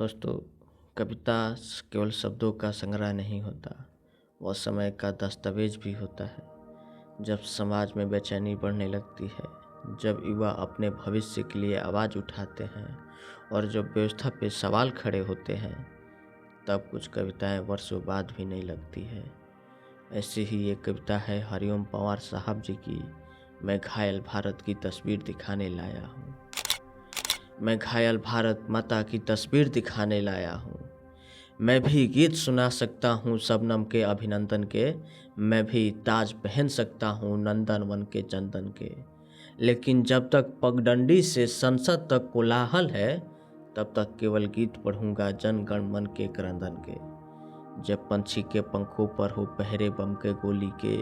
दोस्तों, कविता केवल शब्दों का संग्रह नहीं होता, वह समय का दस्तावेज भी होता है। जब समाज में बेचैनी बढ़ने लगती है, जब युवा अपने भविष्य के लिए आवाज़ उठाते हैं और जब व्यवस्था पे सवाल खड़े होते हैं, तब कुछ कविताएं वर्षों बाद भी नहीं लगती है। ऐसी ही एक कविता है हरिओम पंवार साहब जी की, मैं घायल भारत की तस्वीर दिखाने लाया हूँ। मैं घायल भारत माता की तस्वीर दिखाने लाया हूँ। मैं भी गीत सुना सकता हूँ शबनम के अभिनंदन के, मैं भी ताज पहन सकता हूँ नंदन वन के चंदन के। लेकिन जब तक पगडंडी से संसद तक कोलाहल है, तब तक केवल गीत पढ़ूंगा जन गण मन के क्रंदन के। जब पंछी के पंखों पर हो पहरे बम के गोली के,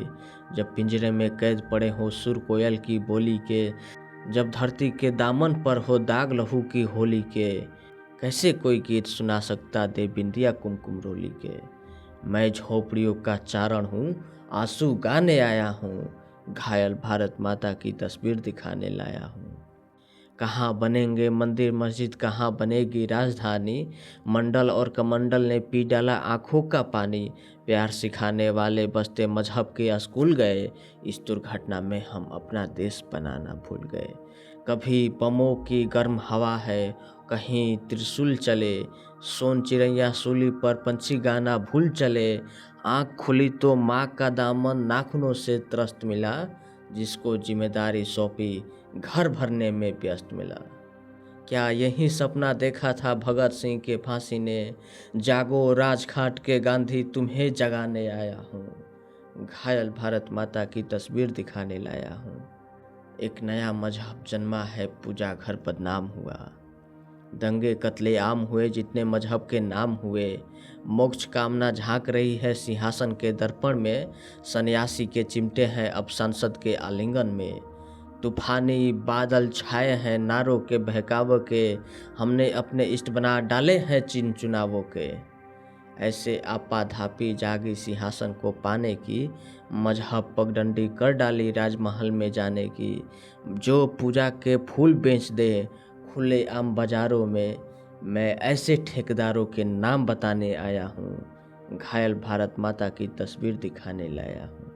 जब पिंजरे में कैद पड़े हो सुर कोयल की बोली के, जब धरती के दामन पर हो दाग लहू की होली के, कैसे कोई गीत सुना सकता दे बिंदिया कुमकुम रोली के। मैं झोपड़ियों का चारण हूँ, आंसू गाने आया हूँ, घायल भारत माता की तस्वीर दिखाने लाया हूँ। कहाँ बनेंगे मंदिर मस्जिद, कहाँ बनेगी राजधानी, मंडल और कमंडल ने पी डाला आँखों का पानी। प्यार सिखाने वाले बसते मजहब के स्कूल गए, इस दुर्घटना में हम अपना देश बनाना भूल गए। कभी बमों की गर्म हवा है, कहीं त्रिशूल चले, सोन चिड़ैया सूली पर पंछी गाना भूल चले। आँख खुली तो माँ का दामन नाखूनों से त्रस्त मिला, जिसको जिम्मेदारी सौंपी घर भरने में व्यस्त मिला। क्या यही सपना देखा था भगत सिंह के फांसी ने, जागो राजघाट के गांधी तुम्हें जगाने आया हूँ, घायल भारत माता की तस्वीर दिखाने लाया हूँ। एक नया मजहब जन्मा है, पूजा घर बदनाम हुआ, दंगे कत्ले आम हुए जितने मजहब के नाम हुए। मोक्ष कामना झांक रही है सिंहासन के दर्पण में, सन्यासी के चिमटे हैं अब संसद के आलिंगन में। तूफानी बादल छाए हैं नारों के बहकावों के, हमने अपने इष्ट बना डाले हैं चिन्ह चुनावों के। ऐसे आपाधापी जागी सिंहासन को पाने की, मजहब पगडंडी कर डाली राजमहल में जाने की। जो पूजा के फूल बेच दे खुले आम बाजारों में, मैं ऐसे ठेकेदारों के नाम बताने आया हूँ, घायल भारत माता की तस्वीर दिखाने लाया हूँ।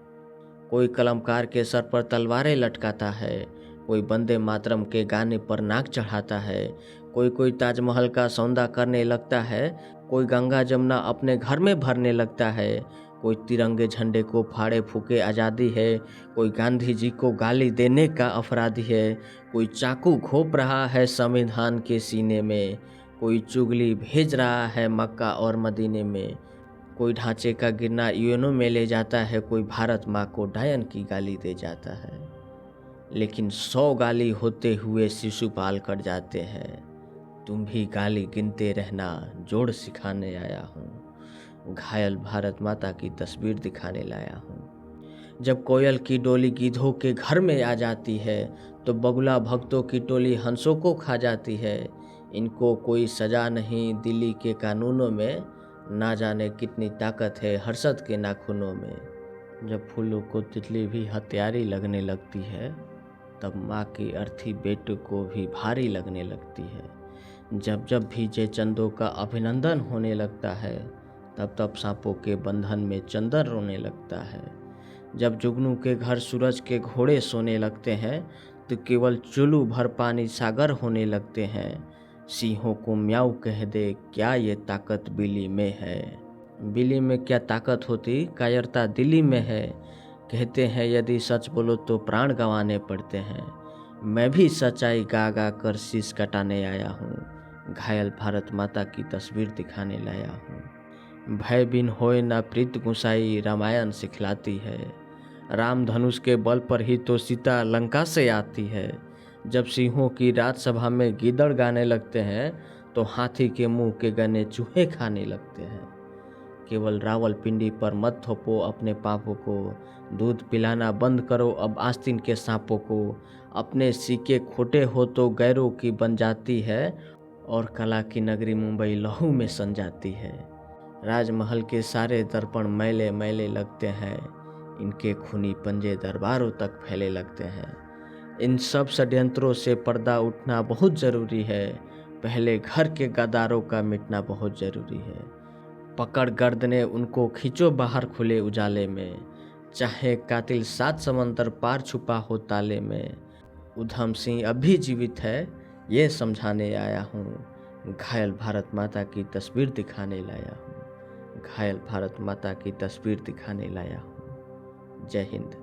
कोई कलमकार के सर पर तलवारें लटकाता है, कोई वंदे मातरम के गाने पर नाक चढ़ाता है, कोई ताजमहल का सौदा करने लगता है, कोई गंगा जमुना अपने घर में भरने लगता है, कोई तिरंगे झंडे को फाड़े फूके आज़ादी है, कोई गांधी जी को गाली देने का अपराधी है, कोई चाकू घोंप रहा है संविधान के सीने में, कोई चुगली भेज रहा है मक्का और मदीने में, कोई ढांचे का गिरना यूएनओ में ले जाता है, कोई भारत माँ को डायन की गाली दे जाता है। लेकिन 100 गाली होते हुए शिशुपाल कट जाते हैं, तुम भी गाली गिनते रहना जोड़ सिखाने आया हूँ, घायल भारत माता की तस्वीर दिखाने लाया हूँ। जब कोयल की डोली गिद्धों के घर में आ जाती है, तो बगुला भक्तों की टोली हंसों को खा जाती है। इनको कोई सजा नहीं दिल्ली के कानूनों में, ना जाने कितनी ताकत है हर्षद के नाखूनों में। जब फूलों को तितली भी हत्यारी लगने लगती है, तब माँ की अर्थी बेटों को भी भारी लगने लगती है। जब जब भी जय चंदों का अभिनंदन होने लगता है, तब तब सांपों के बंधन में चंदन रोने लगता है। जब जुगनू के घर सूरज के घोड़े सोने लगते हैं, तो केवल चुल्लू भर पानी सागर होने लगते हैं। सिंहों को म्याऊ कह दे, क्या ये ताकत बिल्ली में है। बिल्ली में क्या ताकत होती, कायरता दिल्ली में है। कहते हैं यदि सच बोलो तो प्राण गंवाने पड़ते हैं। मैं भी सच्चाई गा गा कर शीश कटाने आया हूँ, घायल भारत माता की तस्वीर दिखाने लाया हूँ। भय बिन होए ना प्रीत गुसाई रामायण सिखलाती है, राम धनुष के बल पर ही तो सीता लंका से आती है। जब सिंहों की राजसभा में गीदड़ गाने लगते हैं, तो हाथी के मुंह के गने चूहे खाने लगते हैं। केवल रावलपिंडी पर मत थोपो अपने पापों को, दूध पिलाना बंद करो अब आस्तीन के सांपों को। अपने सिक्के खोटे हो तो गैरों की बन जाती है, और कला की नगरी मुंबई लहू में सन जाती है। राजमहल के सारे दर्पण मैले मैले लगते हैं, इनके खूनी पंजे दरबारों तक फैले लगते हैं। इन सब षड्यंत्रों से पर्दा उठना बहुत ज़रूरी है, पहले घर के गद्दारों का मिटना बहुत ज़रूरी है। पकड़ गर्दनें उनको खींचो बाहर खुले उजाले में, चाहे कातिल 7 समंदर पार छुपा हो ताले में। उधम सिंह अब भी जीवित है, ये समझाने आया हूँ। घायल भारत माता की तस्वीर दिखाने लाया हूँ। घायल भारत माता की तस्वीर दिखाने लाया हूँ। जय हिंद।